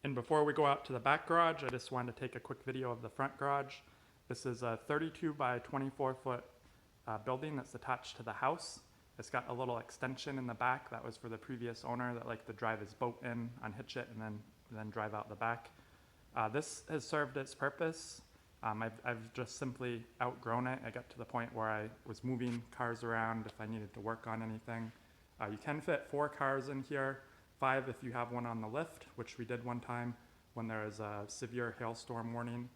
And before we go out to the back garage, I just wanted to take a quick video of the front garage. This is a 32 by 24 foot building that's attached to the house. It's got a little extension in the back that was for the previous owner that liked to drive his boat in, unhitch it, and then drive out the back. This has served its purpose. I've just simply outgrown it. I got to the point where I was moving cars around if I needed to work on anything. You can fit 4 cars in here, 5 if you have one on the lift, which we did one time when there was a severe hailstorm warning.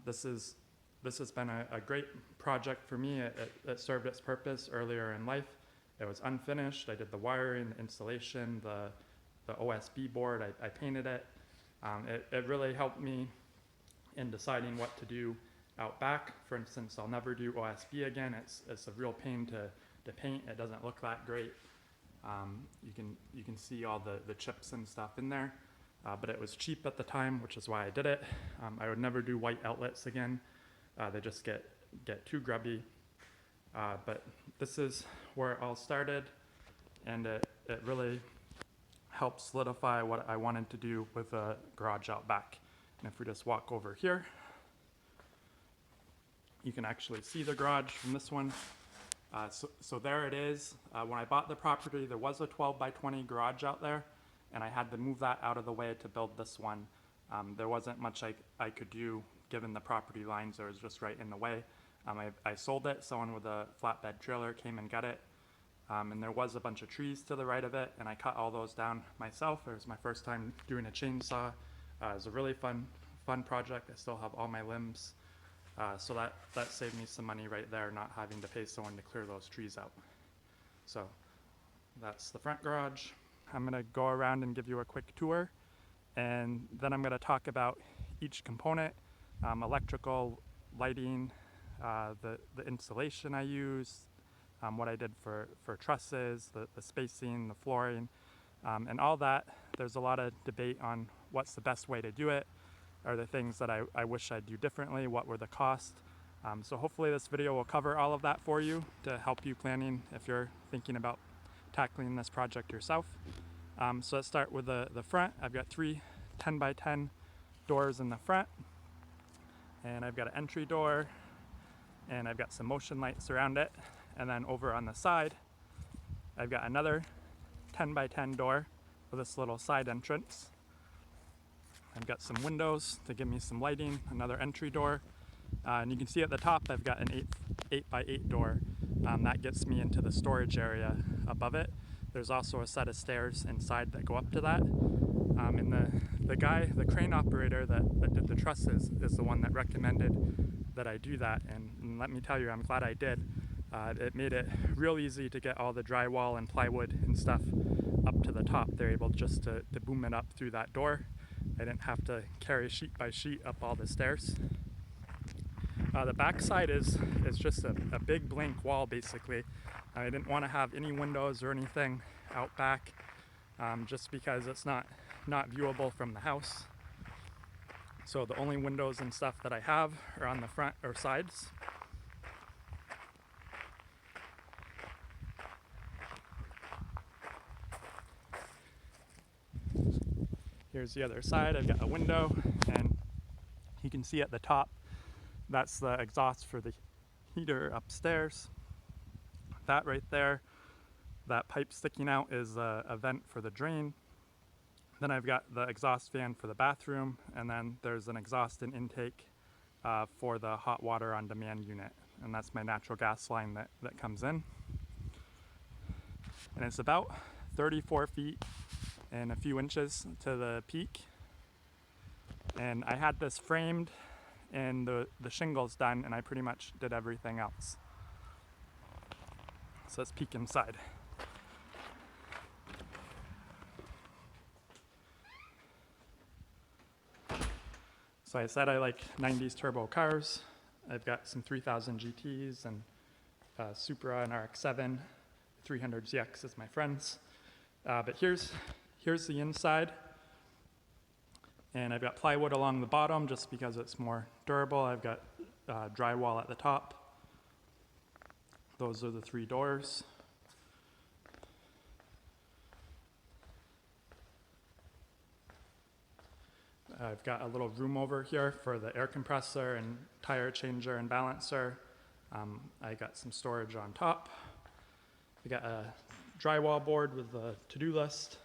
This has been a great project for me. It served its purpose earlier in life. It was unfinished. I did the wiring, the installation, the OSB board. I painted it. It really helped me in deciding what to do out back. For instance, I'll never do OSB again. It's a real pain to paint. It doesn't look that great. You can see all the chips and stuff in there, but it was cheap at the time, which is why I did it. I would never do white outlets again. They just get too grubby. But this is where it all started, and it really helped solidify what I wanted to do with a garage out back. And if we just walk over here, you can actually see the garage from this one. So there it is. When I bought the property, there was a 12 by 20 garage out there, and I had to move that out of the way to build this one. There wasn't much I could do given the property lines. It was just right in the way. I sold it. Someone with a flatbed trailer came and got it. And there was a bunch of trees to the right of it, and I cut all those down myself. It was my first time doing a chainsaw. It was a really fun project. I still have all my limbs. So that saved me some money right there, not having to pay someone to clear those trees out. So that's the front garage. I'm gonna go around and give you a quick tour, and then I'm gonna talk about each component, electrical, lighting, the insulation I use, what I did for trusses, the spacing, the flooring, and all that. There's a lot of debate on what's the best way to do it. Are the things that I wish I'd do differently? What were the costs? So hopefully this video will cover all of that for you to help you planning if you're thinking about tackling this project yourself. So let's start with the front. I've got 3 10 by 10 doors in the front, and I've got an entry door, and I've got some motion lights around it. And then over on the side, I've got another 10 by 10 door with this little side entrance. I've got some windows to give me some lighting, another entry door. And you can see at the top, I've got an 8 by 8 door. That gets me into the storage area above it. There's also a set of stairs inside that go up to that. And the crane operator that did the trusses is the one that recommended that I do that. And let me tell you, I'm glad I did. It made it real easy to get all the drywall and plywood and stuff up to the top. They're able just to boom it up through that door. I didn't have to carry sheet by sheet up all the stairs. The back side is just a big blank wall, basically. I didn't want to have any windows or anything out back, just because it's not viewable from the house. So the only windows and stuff that I have are on the front or sides. Here's the other side. I've got a window, and you can see at the top, that's the exhaust for the heater upstairs. That right there, that pipe sticking out is a vent for the drain. Then I've got the exhaust fan for the bathroom, and then there's an exhaust and intake for the hot water on demand unit. And that's my natural gas line that comes in. And it's about 34 feet and a few inches to the peak. And I had this framed and the shingles done, and I pretty much did everything else. So let's peek inside. So I said I like 90s turbo cars. I've got some 3000 GTs and Supra and RX-7, 300 ZX is my friends. But here's the inside. And I've got plywood along the bottom just because it's more durable. I've got drywall at the top. Those are the 3 doors. I've got a little room over here for the air compressor and tire changer and balancer. I got some storage on top. I got a drywall board with a to-do list.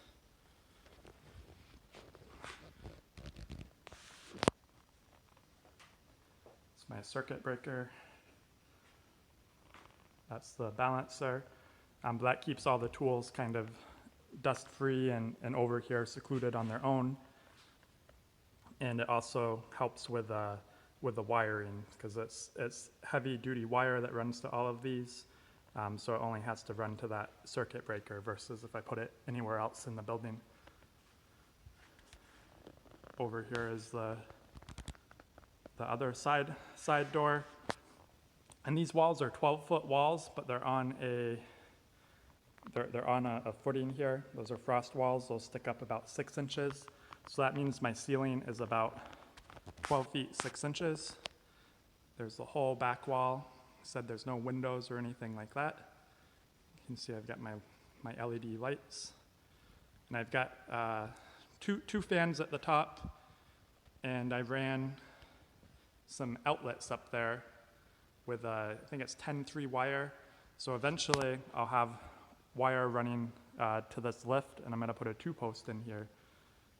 It's my circuit breaker. That's the balancer. That keeps all the tools kind of dust-free and over here secluded on their own. And it also helps with the wiring, because it's heavy-duty wire that runs to all of these. So it only has to run to that circuit breaker versus if I put it anywhere else in the building. Over here is the other side door. And these walls are 12-foot walls, but they're on a footing here. Those are frost walls. They'll stick up about 6 inches. So that means my ceiling is about 12 feet 6 inches. There's the whole back wall. Said there's no windows or anything like that. You can see I've got my LED lights. And I've got two fans at the top, and I ran some outlets up there with I think it's 10-3 wire. So eventually I'll have wire running to this lift, and I'm going to put a 2-post in here,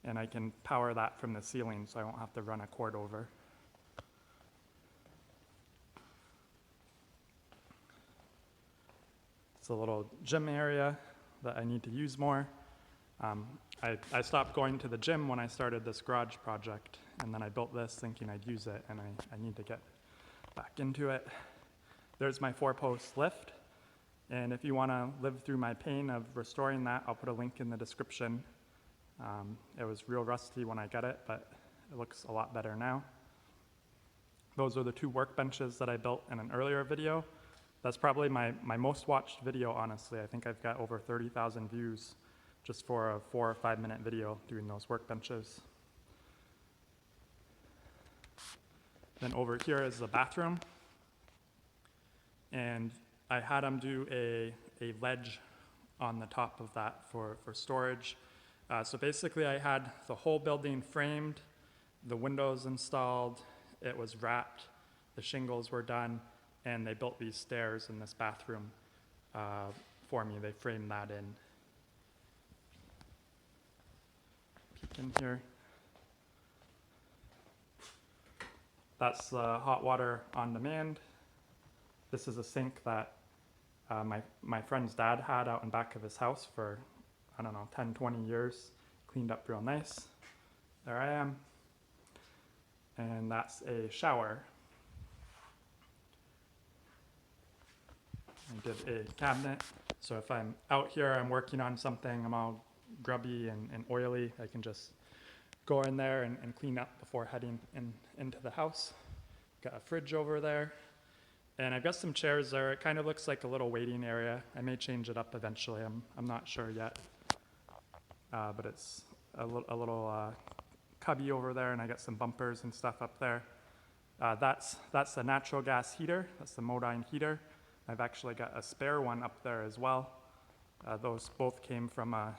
and I can power that from the ceiling so I won't have to run a cord over. It's a little gym area that I need to use more. I stopped going to the gym when I started this garage project, and then I built this thinking I'd use it, and I need to get back into it. There's my 4-post lift, and if you want to live through my pain of restoring that, I'll put a link in the description. It was real rusty when I got it, but it looks a lot better now. Those are the 2 workbenches that I built in an earlier video. That's probably my most watched video, honestly. I think I've got over 30,000 views just for a 4 or 5 minute video doing those workbenches. Then over here is the bathroom. And I had them do a ledge on the top of that for storage. So basically I had the whole building framed, the windows installed, it was wrapped, the shingles were done, and they built these stairs in this bathroom for me. They framed that in. Peek in here. That's the hot water on demand. This is a sink that my friend's dad had out in back of his house for, I don't know, 10, 20 years. Cleaned up real nice. There I am. And that's a shower. I did a cabinet, so if I'm out here, I'm working on something, I'm all grubby and oily, I can just go in there and clean up before heading into the house. Got a fridge over there, and I've got some chairs there. It kind of looks like a little waiting area. I may change it up eventually, I'm not sure yet. But it's a little cubby over there, and I got some bumpers and stuff up there. That's the natural gas heater, that's the Modine heater. I've actually got a spare one up there as well. Those both came from a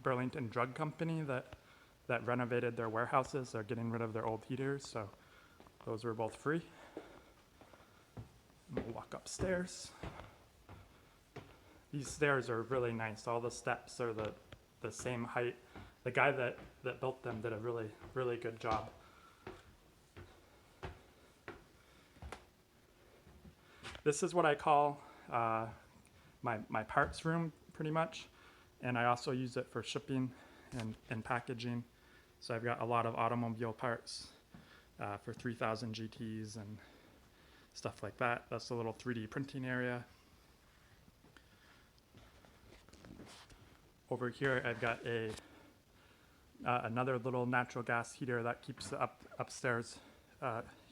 Burlington drug company that renovated their warehouses. They're getting rid of their old heaters, so those were both free. And we'll walk upstairs. These stairs are really nice. All the steps are the same height. The guy that built them did a really, really good job. This is what I call my parts room, pretty much. And I also use it for shipping and packaging. So I've got a lot of automobile parts for 3000 GTs and stuff like that. That's a little 3D printing area. Over here, I've got another little natural gas heater that keeps the upstairs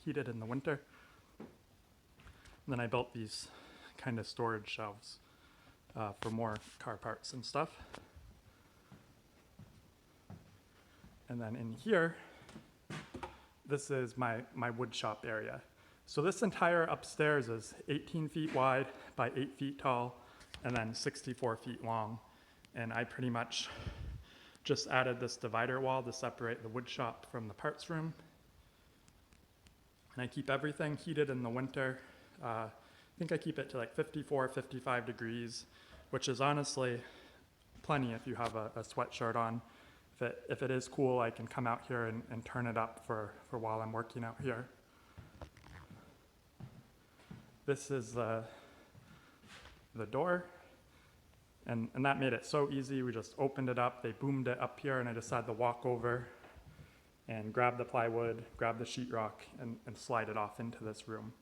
heated in the winter. And then I built these kind of storage shelves for more car parts and stuff. And then in here, this is my wood shop area. So this entire upstairs is 18 feet wide by 8 feet tall and then 64 feet long. And I pretty much Just added this divider wall to separate the wood shop from the parts room. And I keep everything heated in the winter. I think I keep it to like 54, 55 degrees, which is honestly plenty if you have a sweatshirt on. If it is cool, I can come out here and turn it up for while I'm working out here. This is the door, and that made it so easy. We just opened it up, they boomed it up here, and I just had to walk over and grab the plywood, grab the sheetrock, and slide it off into this room.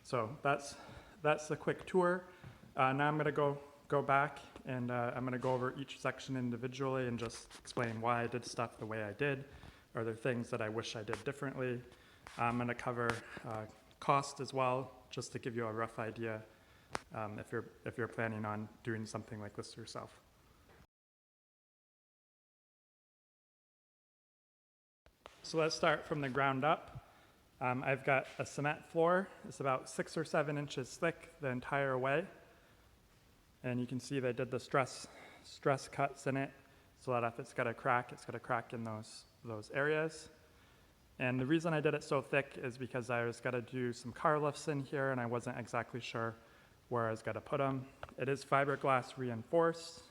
So that's a quick tour. Now I'm gonna go back and I'm gonna go over each section individually and just explain why I did stuff the way I did. Are there things that I wish I did differently? I'm gonna cover cost as well, just to give you a rough idea if you're planning on doing something like this yourself. So let's start from the ground up. I've got a cement floor. It's about 6 or 7 inches thick the entire way. And you can see they did the stress cuts in it so that if it's got a crack in those areas. And the reason I did it so thick is because I was gonna do some car lifts in here and I wasn't exactly sure where I was gonna put them. It is fiberglass reinforced.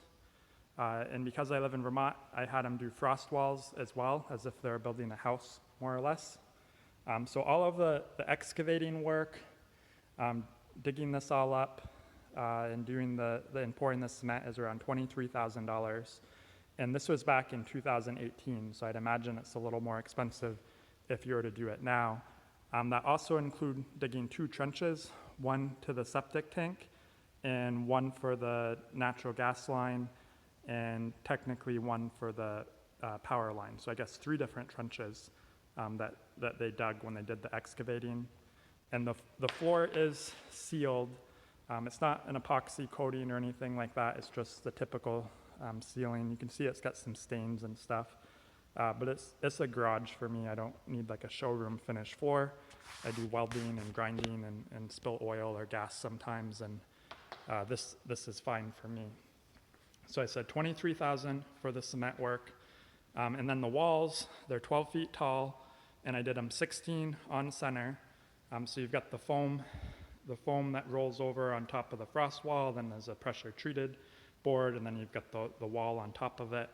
And because I live in Vermont, I had them do frost walls as well, as if they were building a house, more or less. So all of the excavating work, digging this all up, and doing and pouring the cement is around $23,000. And this was back in 2018, so I'd imagine it's a little more expensive if you were to do it now. That also include digging 2 trenches, one to the septic tank and one for the natural gas line, and technically one for the power line. So I guess 3 different trenches that they dug when they did the excavating. And the floor is sealed. It's not an epoxy coating or anything like that. It's just the typical sealing. You can see it's got some stains and stuff. But it's a garage for me. I don't need like a showroom finished floor. I do welding and grinding and spill oil or gas sometimes, and this is fine for me. So I said $23,000 for the cement work. And then the walls, they're 12 feet tall, and I did them 16 on center. So you've got the foam that rolls over on top of the frost wall, then there's a pressure treated board, and then you've got the wall on top of it.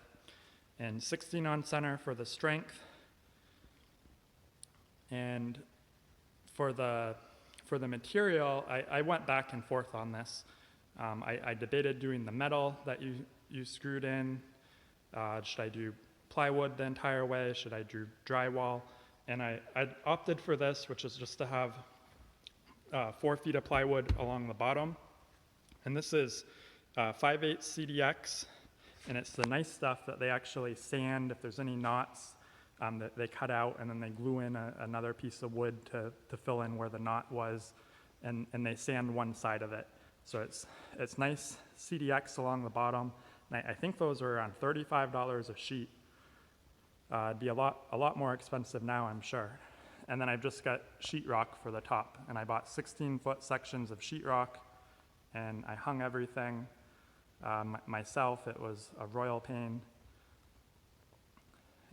And 16 on center for the strength. And for the material, I went back and forth on this. I debated doing the metal that you screwed in. Should I do plywood the entire way? Should I do drywall? And I opted for this, which is just to have 4 feet of plywood along the bottom. And this is 5/8 CDX, and it's the nice stuff that they actually sand. If there's any knots, that they cut out, and then they glue in another piece of wood to fill in where the knot was, and they sand one side of it. So it's nice CDX along the bottom. And I think those are around $35 a sheet. It'd be a lot more expensive now, I'm sure. And then I've just got sheetrock for the top, and I bought 16-foot sections of sheetrock, and I hung everything myself. It was a royal pain,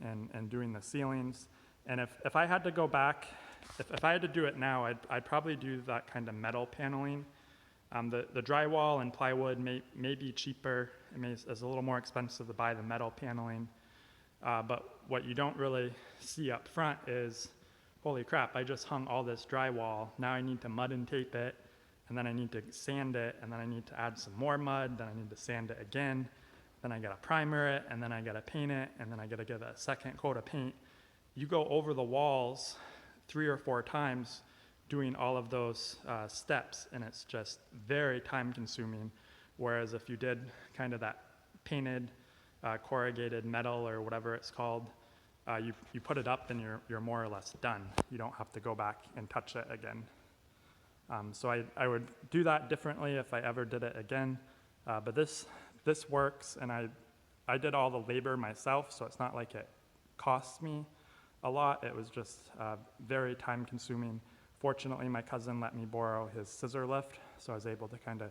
and doing the ceilings. And if I had to go back, if I had to do it now, I'd probably do that kind of metal paneling. The drywall and plywood may be cheaper. It's a little more expensive to buy the metal paneling. But what you don't really see up front is, holy crap, I just hung all this drywall. Now I need to mud and tape it, and then I need to sand it, and then I need to add some more mud, then I need to sand it again, then I gotta primer it, and then I gotta paint it, and then I gotta give it a second coat of paint. You go over the walls 3 or 4 times doing all of those steps, and it's just very time consuming. Whereas if you did kind of that painted corrugated metal or whatever it's called, you put it up and you're more or less done. You don't have to go back and touch it again. So I would do that differently if I ever did it again. But this works, and I did all the labor myself, so it's not like it cost me a lot. It was just very time consuming. Fortunately, my cousin let me borrow his scissor lift, so I was able to kind of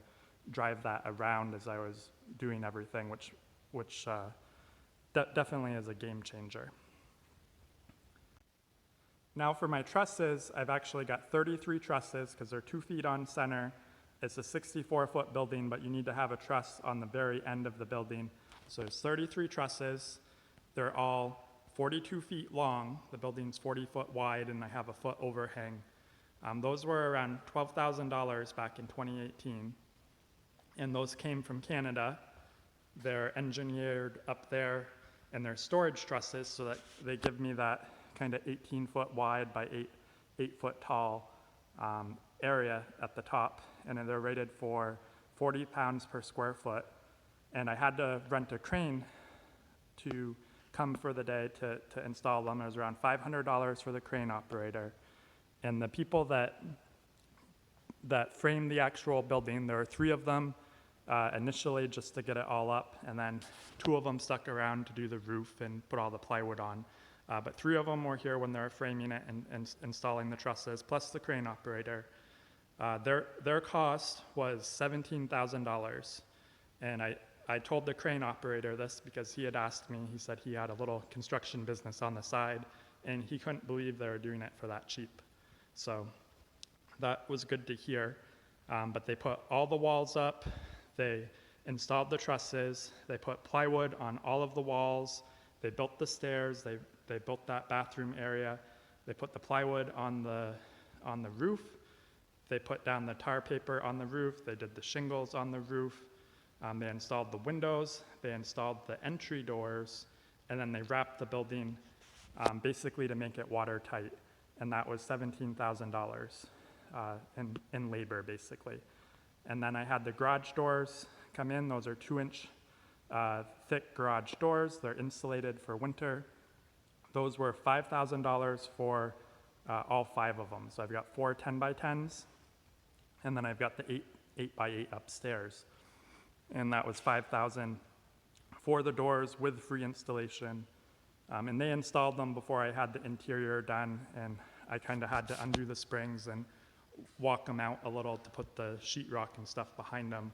drive that around as I was doing everything, which definitely is a game changer. Now for my trusses, I've actually got 33 trusses because they're 2 feet on center. It's a 64-foot building, but you need to have a truss on the very end of the building. So there's 33 trusses. They're all 42 feet long. The building's 40 foot wide, and I have a foot overhang. Those were around $12,000 back in 2018, and those came from Canada. They're engineered up there, and they're storage trusses, so that they give me that kind of 18 foot wide by 8 foot tall area at the top, and they're rated for 40 pounds per square foot. And I had to rent a crane to come for the day to install them. It was around $500 for the crane operator. And the people that framed the actual building, there were 3 of them initially just to get it all up, and then 2 of them stuck around to do the roof and put all the plywood on. But 3 of them were here when they were framing it and installing the trusses, plus the crane operator. Their cost was $17,000. And I told the crane operator this because he had asked me. He said he had a little construction business on the side, and he couldn't believe they were doing it for that cheap. So that was good to hear. But they put all the walls up. They installed the trusses. They put plywood on all of the walls. They built the stairs. They built that bathroom area. They put the plywood on the roof. They put down the tar paper on the roof. They did the shingles on the roof. They installed the windows. They installed the entry doors, and then they wrapped the building basically to make it watertight. And that was $17,000 in labor, basically. And then I had the garage doors come in. Those are 2-inch thick garage doors. They're insulated for winter. Those were $5,000 for all 5 of them. So I've got 4 10x10s, and then I've got the 8x8 upstairs. And that was $5,000 for the doors with free installation. And they installed them before I had the interior done, and I kind of had to undo the springs and walk them out a little to put the sheetrock and stuff behind them.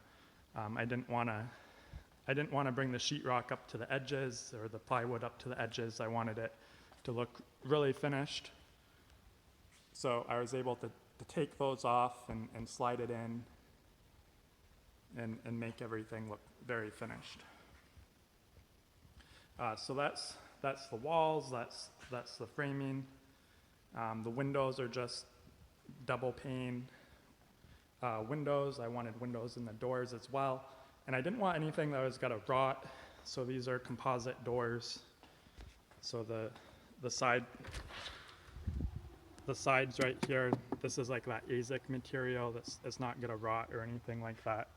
I didn't want to bring the sheetrock up to the edges or the plywood up to the edges. I wanted it to look really finished. So I was able to take those off and slide it in and make everything look very finished. So that's the walls, that's the framing. The windows are just double pane windows. I wanted windows in the doors as well. And I didn't want anything that was gonna rot, so these are composite doors. So the sides right here, this is like that AZEK material that's not gonna rot or anything like that.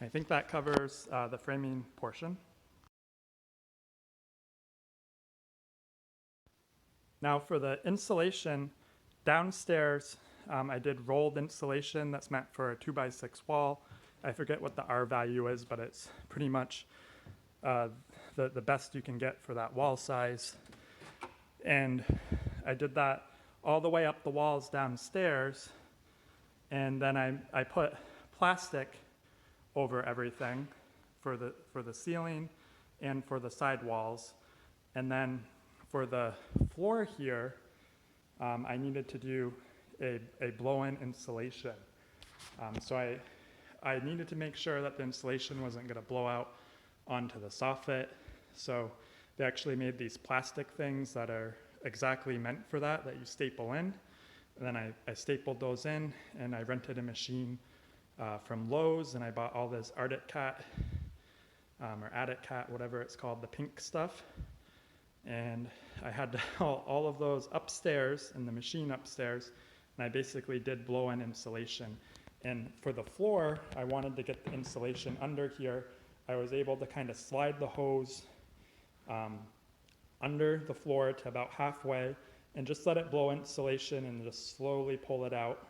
I think that covers the framing portion. Now for the insulation, downstairs I did rolled insulation that's meant for a 2x6 wall. I forget what the R value is, but it's pretty much the best you can get for that wall size. And I did that all the way up the walls downstairs, and then I put plastic over everything for the ceiling and for the side walls. And then for the floor here, I needed to do a blow-in insulation. So I needed to make sure that the insulation wasn't gonna blow out onto the soffit. So they actually made these plastic things that are exactly meant for that you staple in. And then I stapled those in, and I rented a machine from Lowe's, and I bought all this Arctic Cat, or Attic Cat, whatever it's called, the pink stuff. And I had all of those upstairs in the machine upstairs, and I basically did blow-in insulation. And for the floor, I wanted to get the insulation under here. I was able to kind of slide the hose under the floor to about halfway and just let it blow insulation and just slowly pull it out.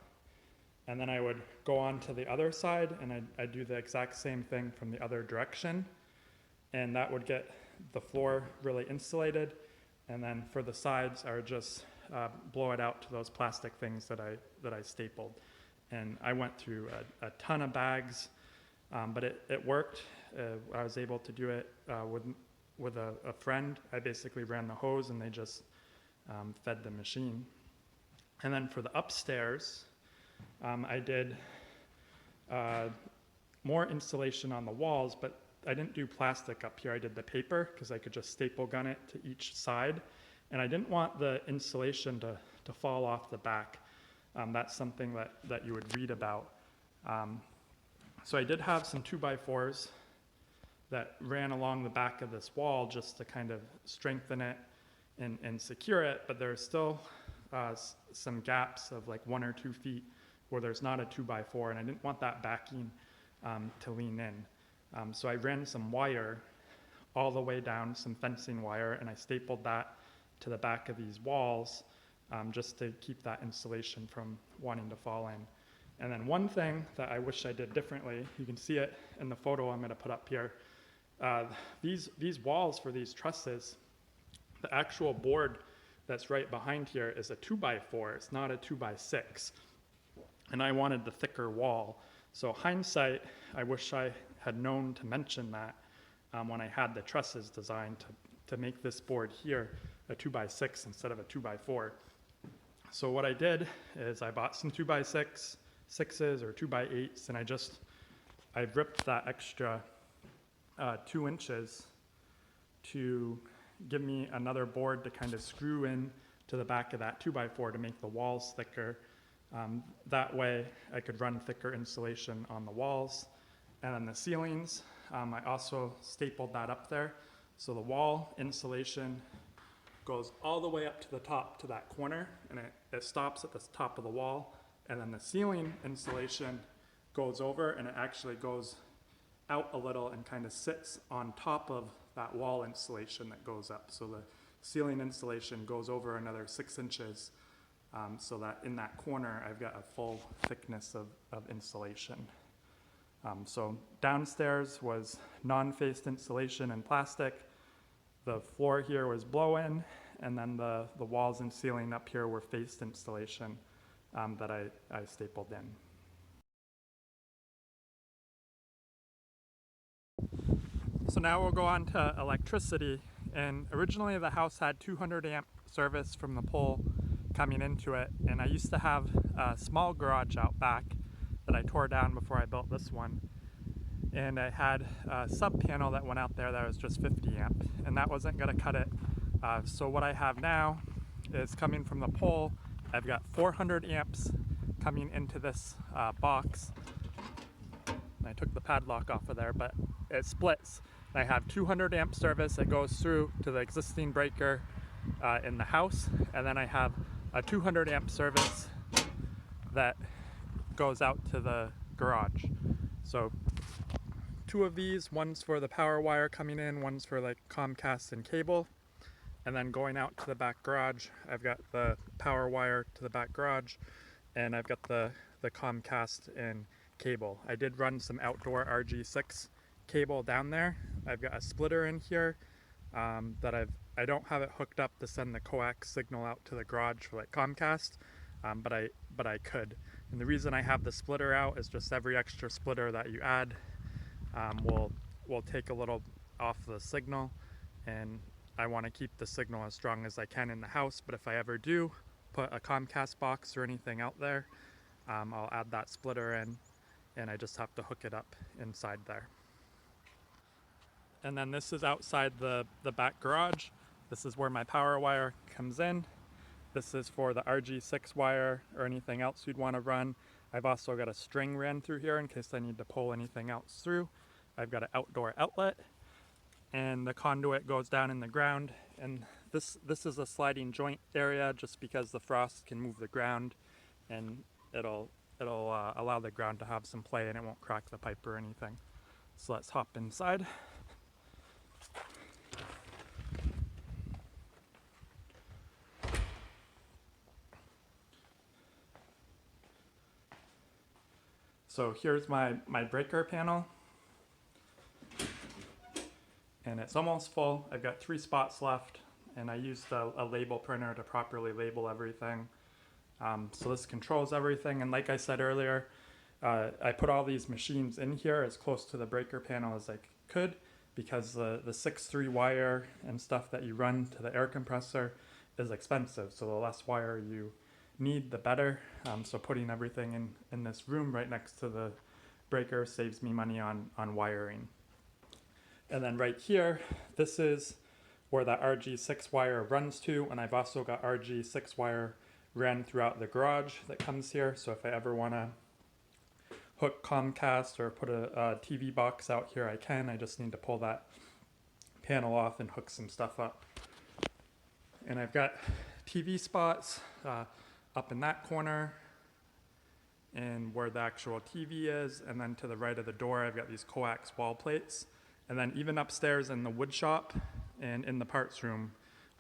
And then I would go on to the other side, and I'd do the exact same thing from the other direction. And that would get the floor really insulated. And then for the sides, I would just blow it out to those plastic things that I stapled. And I went through a ton of bags, but it worked. I was able to do it with a friend. I basically ran the hose and they just fed the machine. And then for the upstairs, I did more insulation on the walls, but I didn't do plastic up here. I did the paper because I could just staple gun it to each side. And I didn't want the insulation to fall off the back. That's something that you would read about. So I did have some 2x4s that ran along the back of this wall just to kind of strengthen it and secure it, but there's still some gaps of like 1 or 2 feet where there's not a 2x4, and I didn't want that backing to lean in. So I ran some wire all the way down, some fencing wire, and I stapled that to the back of these walls just to keep that insulation from wanting to fall in. And then one thing that I wish I did differently, you can see it in the photo I'm going to put up here. These walls for these trusses, the actual board that's right behind here is a 2x4. It's not a 2x6. And I wanted the thicker wall. So hindsight, I wish I had known to mention that when I had the trusses designed to make this board here a 2x6 instead of a 2x4. So what I did is I bought some 2x6s or 2x8s, and I ripped that extra 2 inches to give me another board to kind of screw in to the back of that 2x4 to make the walls thicker. That way I could run thicker insulation on the walls. And then the ceilings, I also stapled that up there. So the wall insulation goes all the way up to the top to that corner, and it stops at the top of the wall. And then the ceiling insulation goes over, and it actually goes out a little and kind of sits on top of that wall insulation that goes up. So the ceiling insulation goes over another 6 inches, so that in that corner I've got a full thickness of insulation. So downstairs was non-faced insulation and plastic. The floor here was blow-in, and then the walls and ceiling up here were faced insulation that I stapled in. So now we'll go on to electricity. And originally the house had 200 amp service from the pole coming into it, and I used to have a small garage out back that I tore down before I built this one. And I had a sub panel that went out there that was just 50 amp, and that wasn't going to cut it. So what I have now is coming from the pole. I've got 400 amps coming into this box. I took the padlock off of there, but it splits. I have 200 amp service that goes through to the existing breaker in the house, and then I have a 200 amp service that goes out to the garage. So 2 of these, one's for the power wire coming in, one's for like Comcast and cable, and then going out to the back garage, I've got the power wire to the back garage, and I've got the Comcast and cable. I did run some outdoor RG6 cable down there. I've got a splitter in here that I don't have it hooked up to send the coax signal out to the garage for like Comcast, but I could. And the reason I have the splitter out is just every extra splitter that you add will take a little off the signal, and I want to keep the signal as strong as I can in the house. But if I ever do put a Comcast box or anything out there, I'll add that splitter in, and I just have to hook it up inside there. And then this is outside the back garage. This is where my power wire comes in. This is for the RG6 wire or anything else you'd want to run. I've also got a string ran through here in case I need to pull anything else through. I've got an outdoor outlet, and the conduit goes down in the ground. And this is a sliding joint area just because the frost can move the ground, and it'll allow the ground to have some play, and it won't crack the pipe or anything. So let's hop inside. So here's my breaker panel, and it's almost full. I've got 3 spots left, and I used a label printer to properly label everything. So this controls everything, and like I said earlier, I put all these machines in here as close to the breaker panel as I could, because the 6-3 wire and stuff that you run to the air compressor is expensive, so the less wire you need, the better. So putting everything in this room right next to the breaker saves me money on wiring. And then right here, this is where that RG6 wire runs to, and I've also got RG6 wire ran throughout the garage that comes here, so if I ever want to hook Comcast or put a TV box out here, I can. I just need to pull that panel off and hook some stuff up. And I've got TV spots up in that corner and where the actual TV is, and then to the right of the door I've got these coax wall plates. And then even upstairs in the wood shop and in the parts room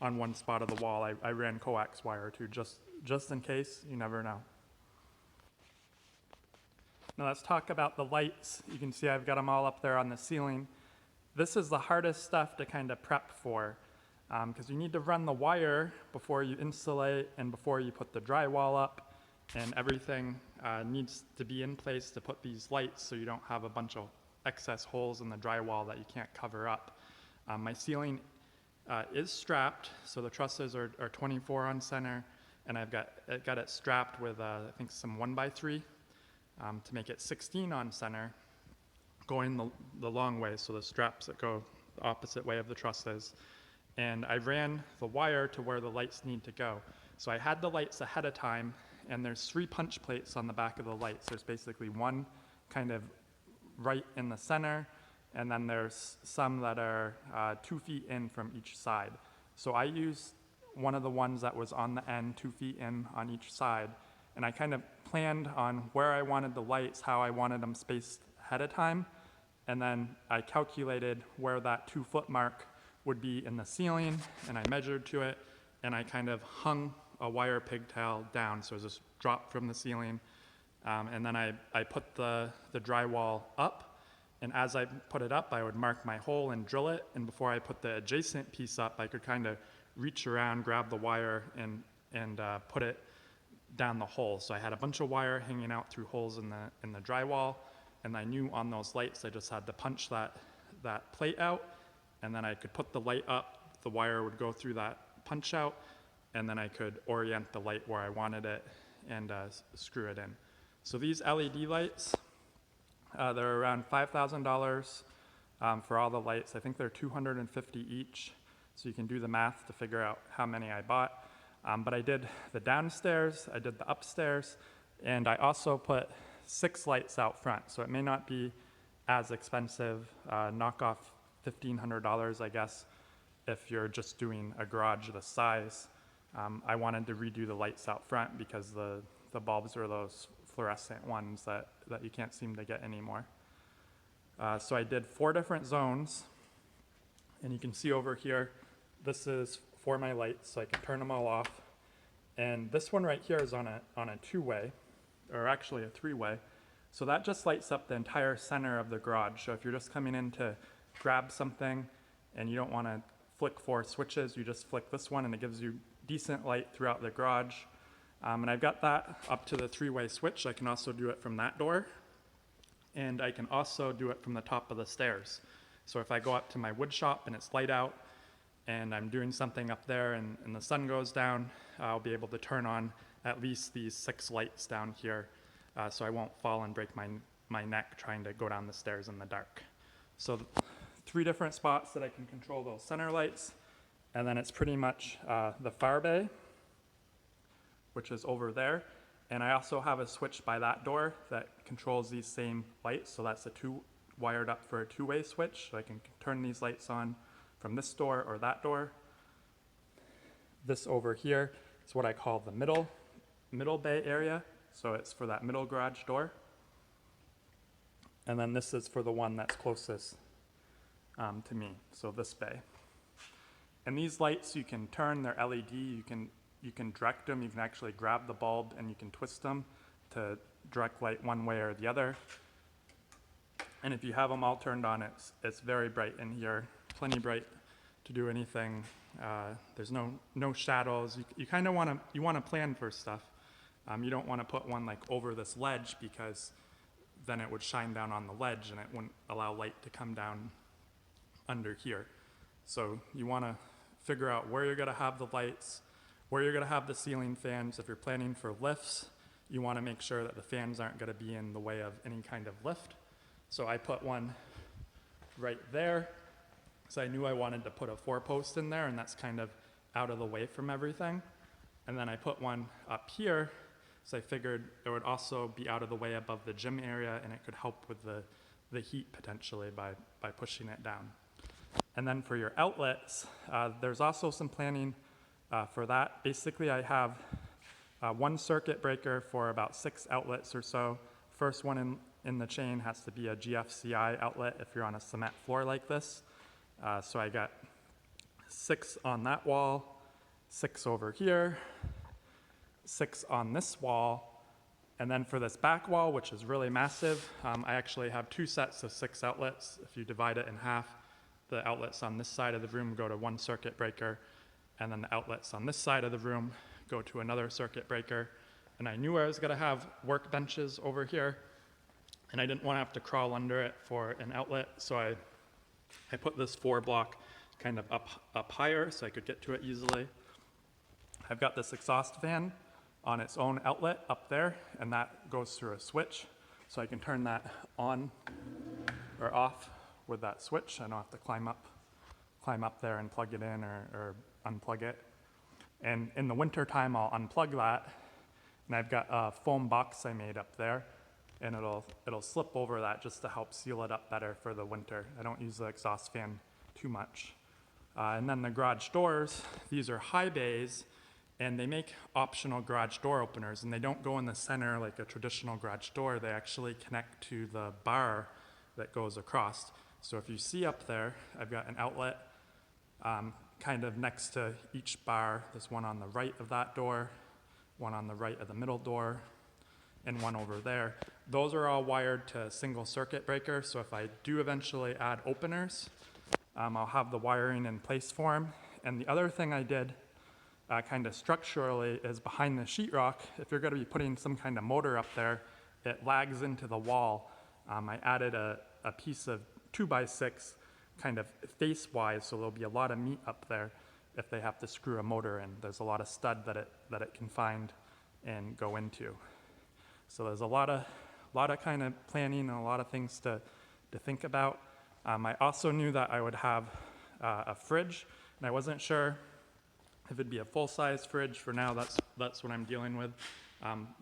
on one spot of the wall I ran coax wire too, just in case, you never know. Now let's talk about the lights. You can see I've got them all up there on the ceiling. This is the hardest stuff to kind of prep for, because you need to run the wire before you insulate and before you put the drywall up, and everything needs to be in place to put these lights so you don't have a bunch of excess holes in the drywall that you can't cover up. My ceiling is strapped, so the trusses are 24 on center, and I've got it strapped with I think some 1x3 to make it 16 on center, going the long way, so the straps that go the opposite way of the trusses. And I ran the wire to where the lights need to go. So I had the lights ahead of time, and there's 3 punch plates on the back of the lights. There's basically one kind of right in the center, and then there's some that are 2 feet in from each side. So I used one of the ones that was on the end, 2 feet in on each side, and I kind of planned on where I wanted the lights, how I wanted them spaced ahead of time, and then I calculated where that 2-foot mark would be in the ceiling, and I measured to it, and I kind of hung a wire pigtail down, so it was just dropped from the ceiling, and then I put the drywall up, and as I put it up, I would mark my hole and drill it, and before I put the adjacent piece up, I could kind of reach around, grab the wire, and put it down the hole. So I had a bunch of wire hanging out through holes in the drywall, and I knew on those lights I just had to punch that plate out, and then I could put the light up, the wire would go through that punch out, and then I could orient the light where I wanted it and screw it in. So these LED lights, they're around $5,000 for all the lights. I think they're $250 each, so you can do the math to figure out how many I bought. But I did the downstairs, I did the upstairs, and I also put 6 lights out front, so it may not be as expensive, knock off $1,500, I guess, if you're just doing a garage this size. I wanted to redo the lights out front because the bulbs are those fluorescent ones that you can't seem to get anymore. So I did 4 different zones, and you can see over here, this is for my lights, so I can turn them all off. And this one right here is on a 2-way, or actually a 3-way. So that just lights up the entire center of the garage. So if you're just coming in to grab something and you don't want to flick 4 switches, you just flick this one and it gives you decent light throughout the garage. And I've got that up to the 3-way switch. I can also do it from that door, and I can also do it from the top of the stairs. So if I go up to my wood shop and it's light out, and I'm doing something up there and the sun goes down, I'll be able to turn on at least these 6 lights down here, so I won't fall and break my neck trying to go down the stairs in the dark. So 3 different spots that I can control those center lights, and then it's pretty much the far bay, which is over there, and I also have a switch by that door that controls these same lights, so that's wired up for a 2-way switch, so I can turn these lights on from this door or that door. This over here is what I call the middle bay area, so it's for that middle garage door. And then this is for the one that's closest to me, so this bay. And these lights you can turn, they're LED, you can direct them, you can actually grab the bulb and you can twist them to direct light one way or the other. And if you have them all turned on, it's very bright in here, plenty bright do anything. There's no shadows. You kind of want to plan for stuff. You don't want to put one like over this ledge because then it would shine down on the ledge and it wouldn't allow light to come down under here. So you want to figure out where you're going to have the lights, where you're going to have the ceiling fans. If you're planning for lifts, you want to make sure that the fans aren't going to be in the way of any kind of lift. So I put one right there. So I knew I wanted to put a 4-post in there, and that's kind of out of the way from everything. And then I put one up here, so I figured it would also be out of the way above the gym area, and it could help with the heat potentially by pushing it down. And then for your outlets, there's also some planning for that. Basically, I have one circuit breaker for about 6 outlets or so. First one in the chain has to be a GFCI outlet if you're on a cement floor like this. So I got 6 on that wall, 6 over here, 6 on this wall, and then for this back wall, which is really massive, I actually have 2 sets of 6 outlets. If you divide it in half, the outlets on this side of the room go to one circuit breaker, and then the outlets on this side of the room go to another circuit breaker. And I knew I was going to have workbenches over here, and I didn't want to have to crawl under it for an outlet, so I put this 4-block kind of up higher so I could get to it easily. I've got this exhaust fan on its own outlet up there, and that goes through a switch, so I can turn that on or off with that switch. I don't have to climb up there and plug it in or unplug it. And in the winter time, I'll unplug that, and I've got a foam box I made up there, and it'll slip over that just to help seal it up better for the winter. I don't use the exhaust fan too much. And then the garage doors, these are high bays, and they make optional garage door openers, and they don't go in the center like a traditional garage door. They actually connect to the bar that goes across. So if you see up there, I've got an outlet kind of next to each bar. There's one on the right of that door, one on the right of the middle door, and one over there. Those are all wired to a single circuit breaker, so if I do eventually add openers, I'll have the wiring in place for them. And the other thing I did kind of structurally is behind the sheetrock, if you're going to be putting some kind of motor up there, it lags into the wall. I added a piece of 2x6 kind of face-wise, so there'll be a lot of meat up there if they have to screw a motor in. There's a lot of stud that it can find and go into. So there's a lot of kind of planning and a lot of things to think about. I also knew that I would have a fridge, and I wasn't sure if it'd be a full-size fridge. For now, that's what I'm dealing with.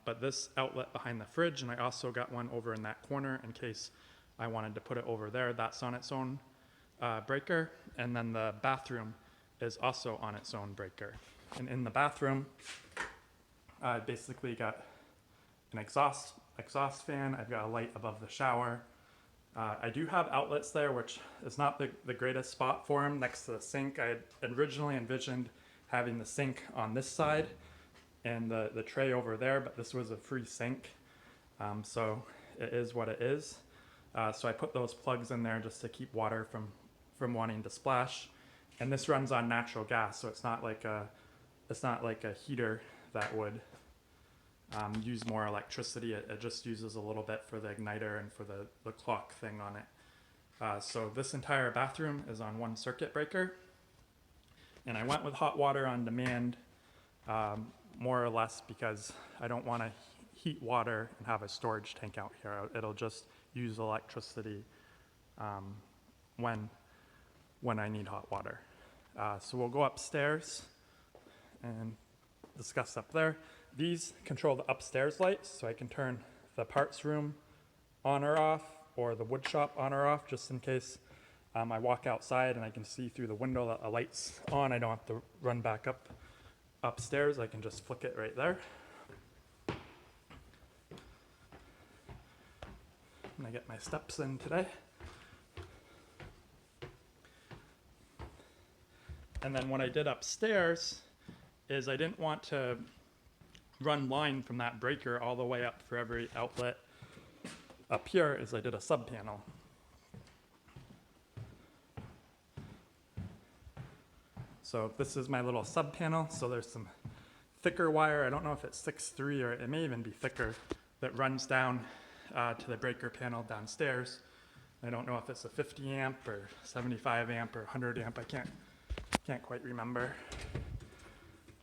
But this outlet behind the fridge, and I also got one over in that corner in case I wanted to put it over there. That's on its own breaker, and then the bathroom is also on its own breaker. And in the bathroom, I basically got an exhaust fan. I've got a light above the shower. I do have outlets there, which is not the greatest spot for them, next to the sink. I had originally envisioned having the sink on this side and the tray over there, but this was a free sink, so it is what it is. So I put those plugs in there just to keep water from wanting to splash. And this runs on natural gas, so it's not like a heater that would use more electricity. It just uses a little bit for the igniter and for the clock thing on it. So this entire bathroom is on one circuit breaker. And I went with hot water on demand, more or less because I don't want to heat water and have a storage tank out here. It'll just use electricity when I need hot water. So we'll go upstairs and discuss up there. These control the upstairs lights, so I can turn the parts room on or off, or the wood shop on or off, just in case I walk outside and I can see through the window that a light's on. I don't have to run back upstairs. I can just flick it right there. And I get my steps in today. And then what I did upstairs is I didn't want to run line from that breaker all the way up for every outlet. Up here is I did a sub panel. So this is my little sub panel. So there's some thicker wire. I don't know if it's 6'3" or it may even be thicker, that runs down to the breaker panel downstairs. I don't know if it's a 50 amp or 75 amp or 100 amp. I can't quite remember.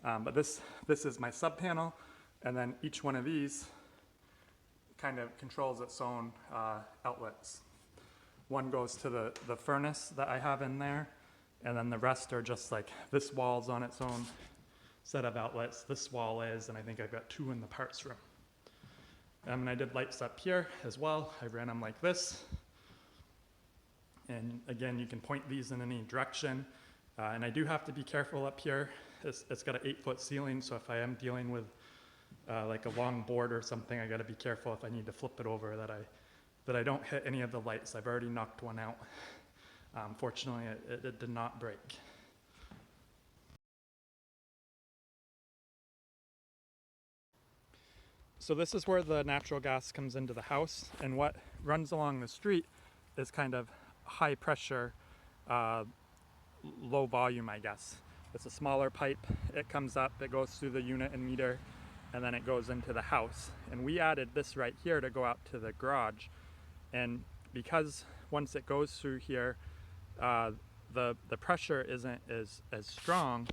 But this is my sub panel, and then each one of these kind of controls its own outlets. One goes to the furnace that I have in there, and then the rest are just like, this wall's on its own set of outlets. This wall is, and I think I've got 2 in the parts room. And I did lights up here as well. I ran them like this. And again, you can point these in any direction. And I do have to be careful up here. It's got an 8-foot ceiling, so if I am dealing with like a long board or something, I gotta be careful if I need to flip it over that I don't hit any of the lights. I've already knocked one out. Fortunately, it did not break. So this is where the natural gas comes into the house, and what runs along the street is kind of high pressure, low volume, I guess. It's a smaller pipe. It comes up, it goes through the unit and meter, and then it goes into the house. And we added this right here to go out to the garage. And because once it goes through here, the pressure isn't as strong,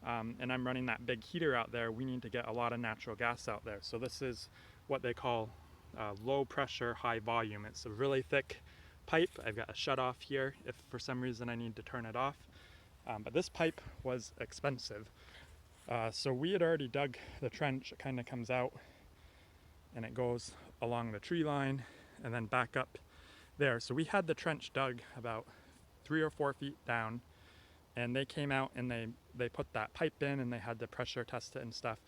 and I'm running that big heater out there, we need to get a lot of natural gas out there. So this is what they call low pressure, high volume. It's a really thick pipe. I've got a shut off here if for some reason I need to turn it off. But this pipe was expensive. So we had already dug the trench. It kind of comes out and it goes along the tree line and then back up there. So we had the trench dug about 3 or 4 feet down, and they came out and they put that pipe in and they had to pressure test it and stuff.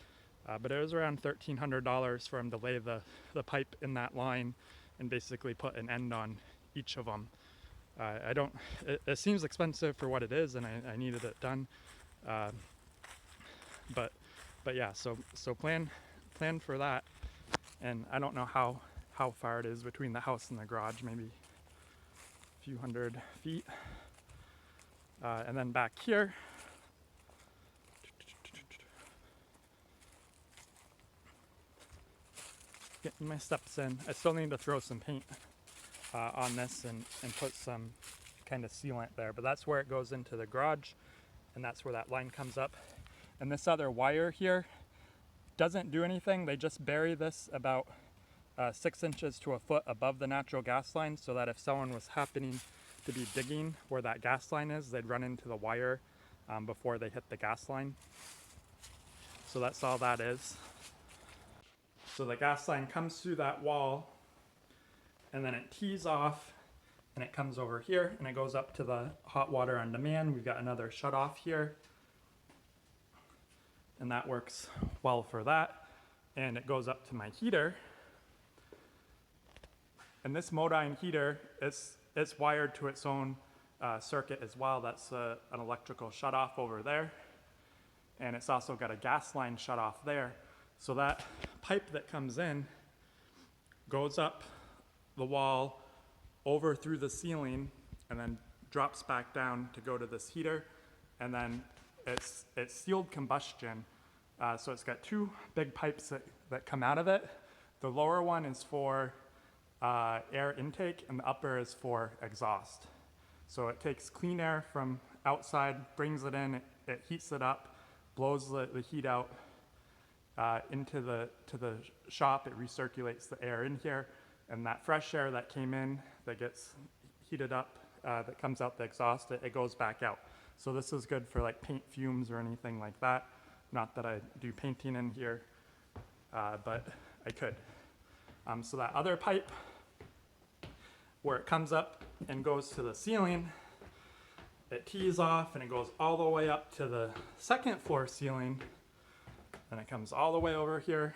But it was around $1,300 for them to lay the pipe in that line and basically put an end on each of them. It seems expensive for what it is, and I needed it done. But yeah, so plan for that. And I don't know how far it is between the house and the garage, maybe a few hundred feet. And then back here, getting my steps in. I still need to throw some paint on this and put some kind of sealant there, but that's where it goes into the garage, and that's where that line comes up. And this other wire here doesn't do anything. They just bury this about 6 inches to a foot above the natural gas line, so that if someone was happening to be digging where that gas line is, they'd run into the wire before they hit the gas line. So that's all that is. So the gas line comes through that wall, and then it tees off, and it comes over here, and it goes up to the hot water on demand. We've got another shut off here, and that works well for that. And it goes up to my heater. And this Modine heater, it's wired to its own circuit as well. That's an electrical shut off over there. And it's also got a gas line shut off there. So that pipe that comes in goes up the wall, over through the ceiling, and then drops back down to go to this heater. And then it's sealed combustion. So it's got 2 big pipes that come out of it. The lower one is for air intake, and the upper is for exhaust. So it takes clean air from outside, brings it in, it heats it up, blows the heat out into the shop. It recirculates the air in here, and that fresh air that came in that gets heated up, that comes out the exhaust, it goes back out. So this is good for like paint fumes or anything like that. Not that I do painting in here, but I could. So that other pipe, where it comes up and goes to the ceiling, it tees off and it goes all the way up to the 2nd floor ceiling, and it comes all the way over here,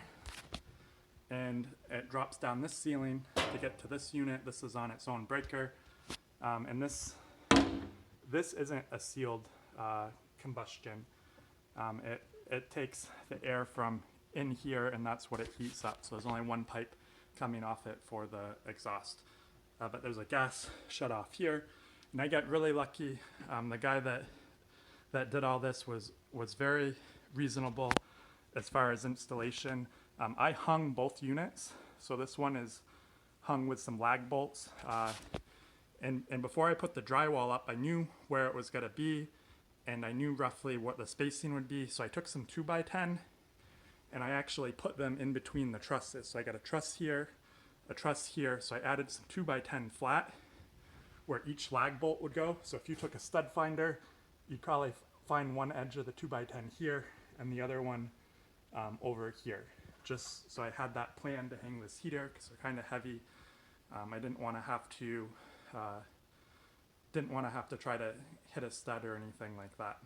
and it drops down this ceiling to get to this unit. This is on its own breaker, and this isn't a sealed combustion. It takes the air from in here, and that's what it heats up. So there's only 1 pipe coming off it for the exhaust. But there's a gas shut off here, and I got really lucky. The guy that that did all this was very reasonable as far as installation. I hung both units, so this one is hung with some lag bolts. And before I put the drywall up, I knew where it was going to be, and I knew roughly what the spacing would be. So I took some 2x10, and I actually put them in between the trusses. So I got a truss here, a truss here. So I added some 2x10 flat where each lag bolt would go. So if you took a stud finder, you'd probably find one edge of the 2x10 here and the other one over here. Just so I had that plan to hang this heater because they're kind of heavy. I didn't want to have to try to hit a stud or anything like that.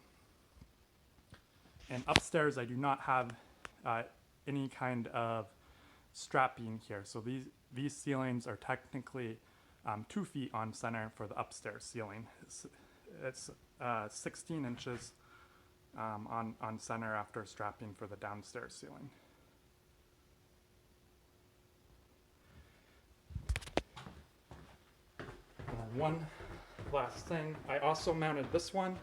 And upstairs, I do not have any kind of strapping here. So these ceilings are technically 2 feet on center for the upstairs ceiling. It's 16 inches on center after strapping for the downstairs ceiling. And then one last thing, I also mounted this one.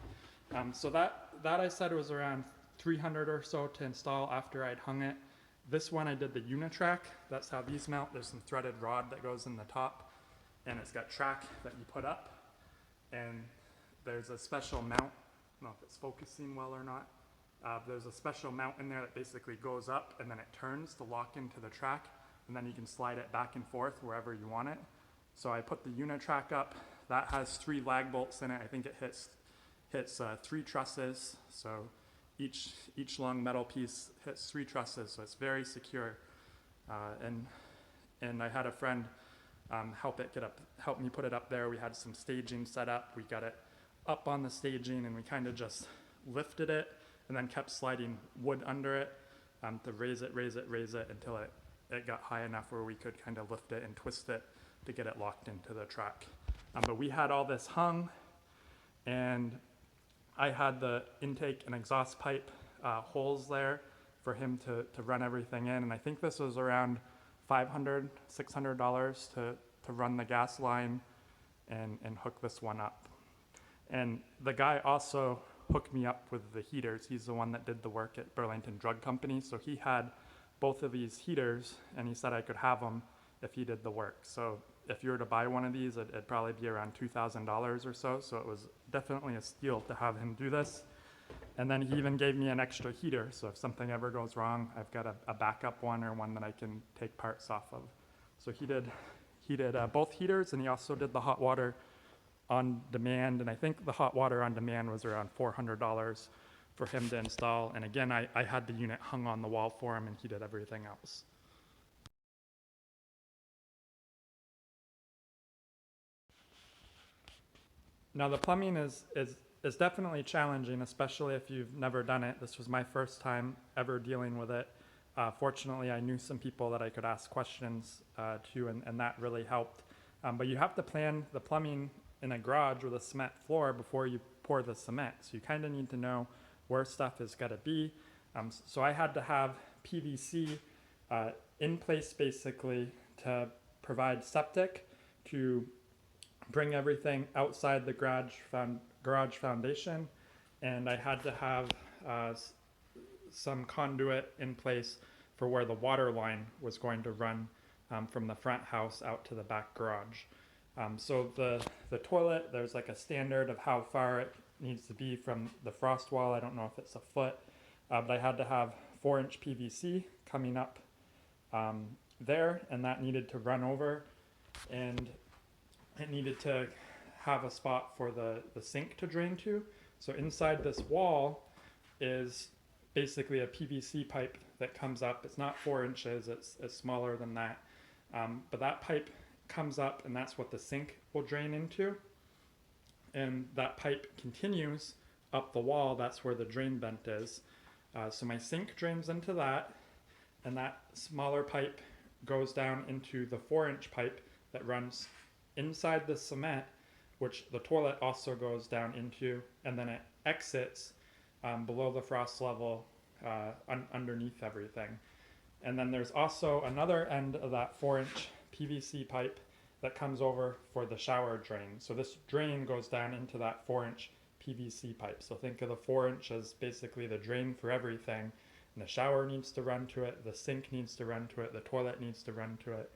So that I said was around $300 or so to install after I'd hung it. This one I did the Unitrack. That's how these mount. There's some threaded rod that goes in the top, and it's got track that you put up. And there's a special mount. I don't know if it's focusing well or not. There's a special mount in there that basically goes up and then it turns to lock into the track, and then you can slide it back and forth wherever you want it. So I put the Unitrack up. That has 3 lag bolts in it. I think it hits 3 trusses. So each long metal piece hits 3 trusses. So it's very secure. And I had a friend help me put it up there. We had some staging set up. We got it up on the staging, and we kind of just lifted it and then kept sliding wood under it to raise it until it got high enough where we could kind of lift it and twist it to get it locked into the track. But we had all this hung, and I had the intake and exhaust pipe holes there for him to run everything in. And I think this was around $500, $600 to run the gas line and hook this one up. And the guy also hooked me up with the heaters. He's the one that did the work at Burlington Drug Company. So he had both of these heaters, and he said I could have them if he did the work. So if you were to buy one of these, it'd probably be around $2,000 or so. So it was definitely a steal to have him do this. And then he even gave me an extra heater. So if something ever goes wrong, I've got a backup one or one that I can take parts off of. So he did both heaters, and he also did the hot water on demand. And I think the hot water on demand was around $400 for him to install. And again, I had the unit hung on the wall for him, and he did everything else. Now the plumbing is definitely challenging, especially if you've never done it. This was my first time ever dealing with it. Fortunately, I knew some people that I could ask questions to, and that really helped. But you have to plan the plumbing in a garage with a cement floor before you pour the cement. So you kind of need to know where stuff is going to be. So I had to have PVC in place basically to provide septic, to bring everything outside the garage foundation, and I had to have some conduit in place for where the water line was going to run from the front house out to the back garage. So the toilet, there's like a standard of how far it needs to be from the frost wall. I don't know if it's a foot, but I had to have 4-inch PVC coming up there, and that needed to run over, and it needed to have a spot for the sink to drain to. So inside this wall is basically a PVC pipe that comes up. It's not 4 inches, it's smaller than that. But that pipe comes up, and that's what the sink will drain into. And that pipe continues up the wall. That's where the drain vent is. So my sink drains into that, and that smaller pipe goes down into the 4-inch pipe that runs inside the cement, which the toilet also goes down into, and then it exits below the frost level underneath everything. And then there's also another end of that 4-inch PVC pipe that comes over for the shower drain. So this drain goes down into that 4-inch PVC pipe. So think of the 4-inch as basically the drain for everything. And the shower needs to run to it, the sink needs to run to it, the toilet needs to run to it.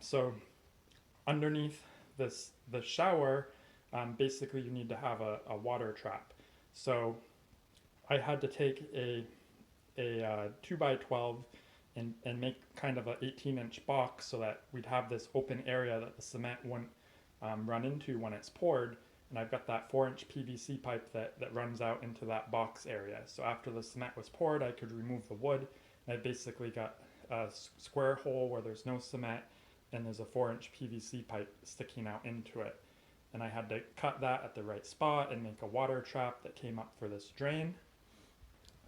So underneath the shower, basically you need to have a water trap. So I had to take a 2x12 and make kind of an 18-inch box so that we'd have this open area that the cement wouldn't run into when it's poured. And I've got that 4-inch PVC pipe that runs out into that box area. So after the cement was poured, I could remove the wood. And I basically got a square hole where there's no cement, and there's a 4-inch PVC pipe sticking out into it. And I had to cut that at the right spot and make a water trap that came up for this drain.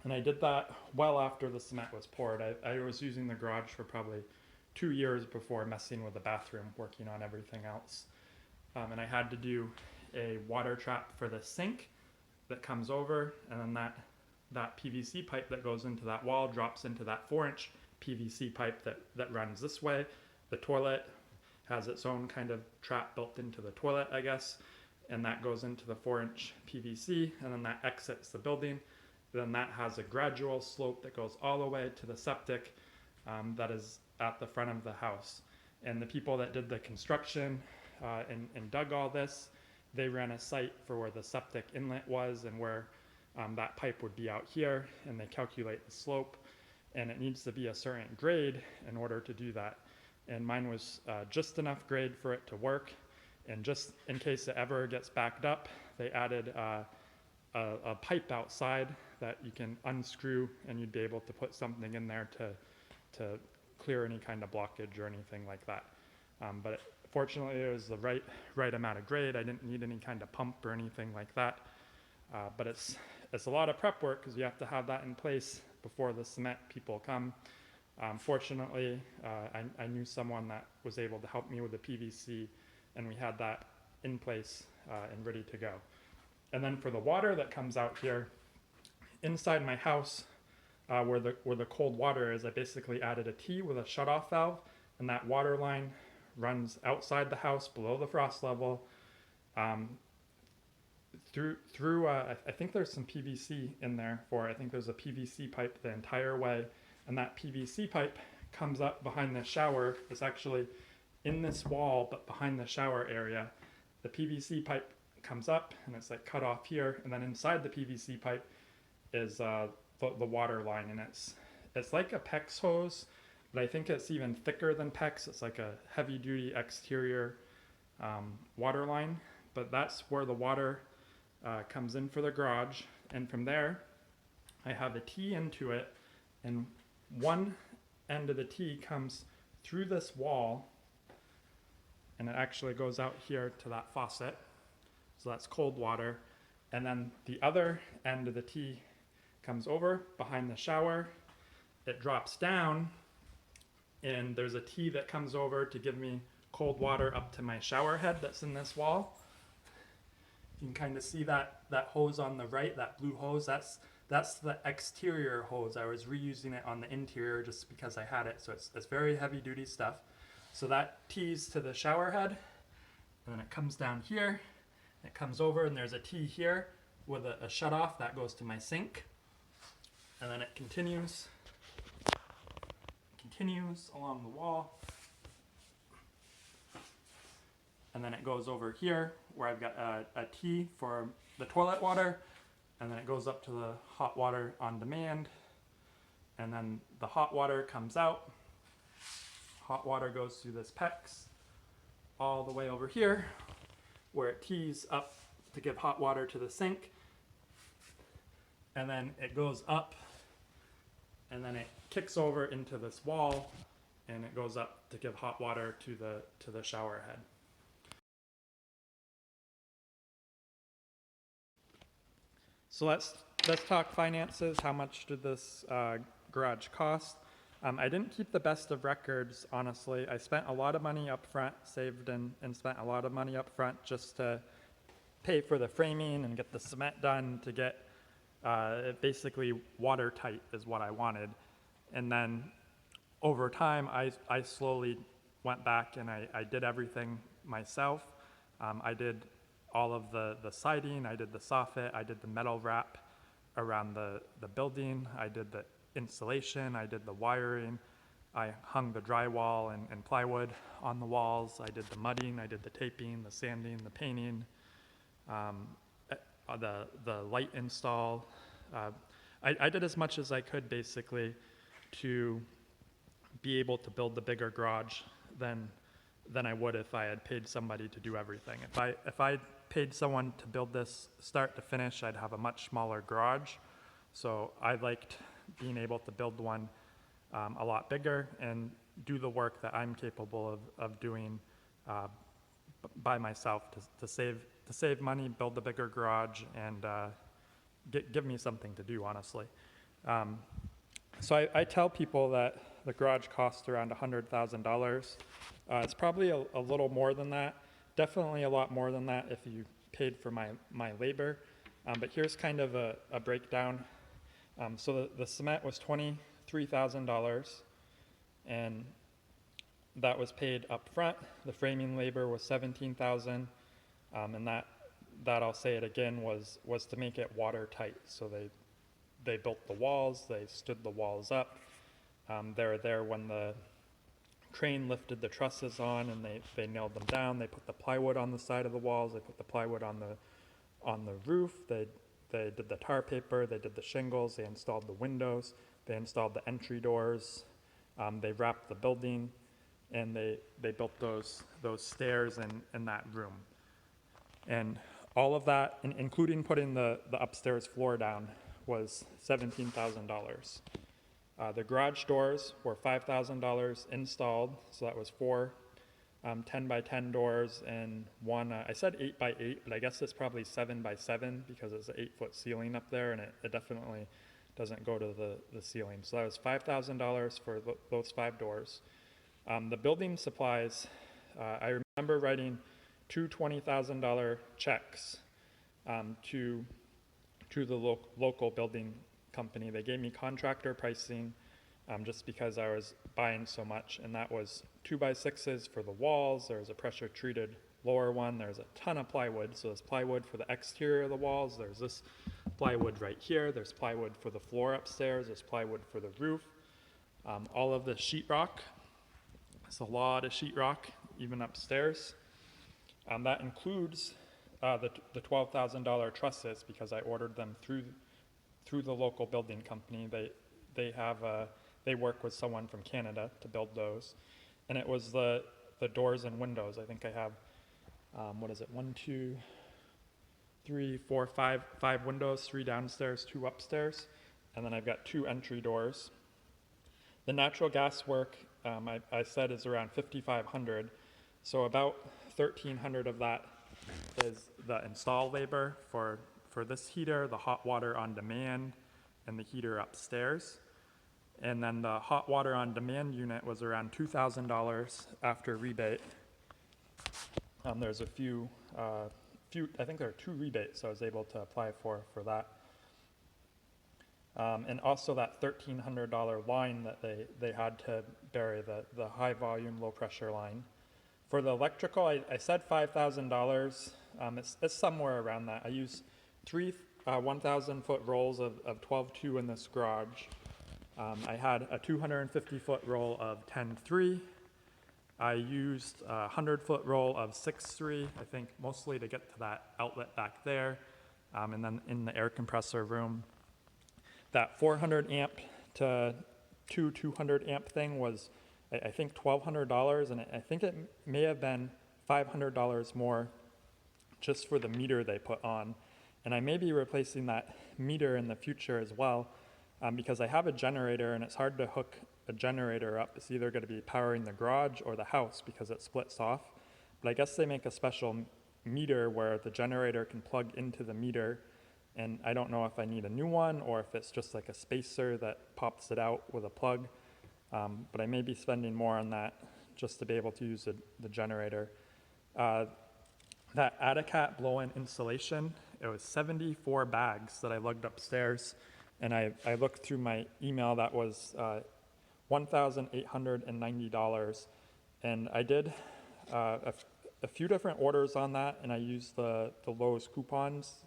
And I did that well after the cement was poured. I was using the garage for probably 2 years before messing with the bathroom, working on everything else. And I had to do a water trap for the sink that comes over, and then that PVC pipe that goes into that wall drops into that 4-inch PVC pipe that runs this way. The toilet has its own kind of trap built into the toilet, I guess, and that goes into the 4-inch PVC, and then that exits the building. Then that has a gradual slope that goes all the way to the septic that is at the front of the house. And the people that did the construction and dug all this, they ran a site for where the septic inlet was and where that pipe would be out here, and they calculate the slope, and it needs to be a certain grade in order to do that. And mine was just enough grade for it to work, and just in case it ever gets backed up, they added a pipe outside that you can unscrew, and you'd be able to put something in there to clear any kind of blockage or anything like that. But fortunately, it was the right amount of grade. I didn't need any kind of pump or anything like that. But it's a lot of prep work because you have to have that in place before the cement people come. Fortunately, I knew someone that was able to help me with the PVC, and we had that in place and ready to go. And then for the water that comes out here, inside my house, where the cold water is, I basically added a T with a shutoff valve, and that water line runs outside the house below the frost level. Through I think there's some PVC in there I think there's a PVC pipe the entire way, and that PVC pipe comes up behind the shower. It's actually in this wall, but behind the shower area. The PVC pipe comes up, and it's like cut off here, and then inside the PVC pipe is the water line, and it's like a PEX hose, but I think it's even thicker than PEX. It's like a heavy-duty exterior water line, but that's where the water comes in for the garage. And from there, I have a T into it, and one end of the T comes through this wall, and it actually goes out here to that faucet. So that's cold water. And then the other end of the T comes over behind the shower. It drops down, and there's a T that comes over to give me cold water up to my shower head that's in this wall. You can kind of see that hose on the right, that blue hose, that's the exterior hose. I was reusing it on the interior just because I had it, so it's very heavy duty stuff. So that tees to the shower head, and then it comes down here, it comes over, and there's a T here with a shut off that goes to my sink, and then it continues along the wall, and then it goes over here where I've got a T for the toilet water, and then it goes up to the hot water on demand, and then the hot water comes out. Hot water goes through this PEX all the way over here where it tees up to give hot water to the sink, and then it goes up, and then it kicks over into this wall, and it goes up to give hot water to the shower head. So let's talk finances. How much did this garage cost? I didn't keep the best of records, honestly. I spent a lot of money up front, saved and spent a lot of money up front just to pay for the framing and get the cement done to get basically watertight is what I wanted. And then over time, I slowly went back and I did everything myself. I did all of the siding, I did the soffit, I did the metal wrap around the building, I did the insulation, I did the wiring, I hung the drywall and plywood on the walls, I did the mudding, I did the taping, the sanding, the painting, the light install. I did as much as I could basically to be able to build the bigger garage than I would if I had paid somebody to do everything. If I paid someone to build this start to finish, I'd have a much smaller garage. So I liked being able to build one a lot bigger and do the work that I'm capable of doing by myself to save money, build the bigger garage, and give me something to do, honestly. So I tell people that the garage costs around $100,000. It's probably a little more than that, definitely a lot more than that if you paid for my labor. But here's kind of a breakdown. So the cement was $23,000, and that was paid up front. The framing labor was $17,000, and that I'll say it again was to make it watertight. So they built the walls, they stood the walls up. They were there when the crane lifted the trusses on, and they nailed them down. They put the plywood on the side of the walls. They put the plywood on the roof. They did the tar paper. They did the shingles. They installed the windows. They installed the entry doors. They wrapped the building, and they built those stairs in that room. And all of that, including putting the upstairs floor down, was $17,000. The garage doors were $5,000 installed, so that was four 10 by 10 doors and one, I said 8 by 8, but I guess it's probably 7 by 7 because it's an 8-foot ceiling up there, and it definitely doesn't go to the ceiling. So that was $5,000 for those 5 doors. The building supplies, I remember writing two $20,000 checks to the local building company. They gave me contractor pricing just because I was buying so much, and that was 2x6s for the walls. There was a pressure treated lower one. There's a ton of plywood. So there's plywood for the exterior of the walls. There's this plywood right here. There's plywood for the floor upstairs. There's plywood for the roof. All of the sheetrock. It's a lot of sheetrock, even upstairs. That includes the $12,000 trusses because I ordered them through the local building company. They work with someone from Canada to build those, and it was the doors and windows. I think I have 5 windows, 3 downstairs, 2 upstairs, and then I've got 2 entry doors. The natural gas work I said is around $5,500, so about $1,300 of that is the install labor for this heater, the hot water on demand, and the heater upstairs. And then the hot water on demand unit was around $2,000 after rebate. There's a few, I think there are 2 rebates I was able to apply for that. And also that $1,300 line that they had to bury, the high volume, low pressure line. For the electrical, I said $5,000. It's somewhere around that. I used 3 1,000-foot rolls of 12.2 in this garage. I had a 250-foot roll of 10.3. I used a 100-foot roll of 6.3, I think mostly to get to that outlet back there. And then in the air compressor room, that 400 amp to 200 amp thing was, I think, $1,200, and I think it may have been $500 more just for the meter they put on. And I may be replacing that meter in the future as well, because I have a generator and it's hard to hook a generator up. It's either going to be powering the garage or the house because it splits off. But I guess they make a special meter where the generator can plug into the meter, and I don't know if I need a new one or if it's just like a spacer that pops it out with a plug. But I may be spending more on that just to be able to use the generator. That Atticat blow-in insulation, it was 74 bags that I lugged upstairs, and I looked through my email. That was $1,890, and I did a a few different orders on that, and I used the Lowe's coupons.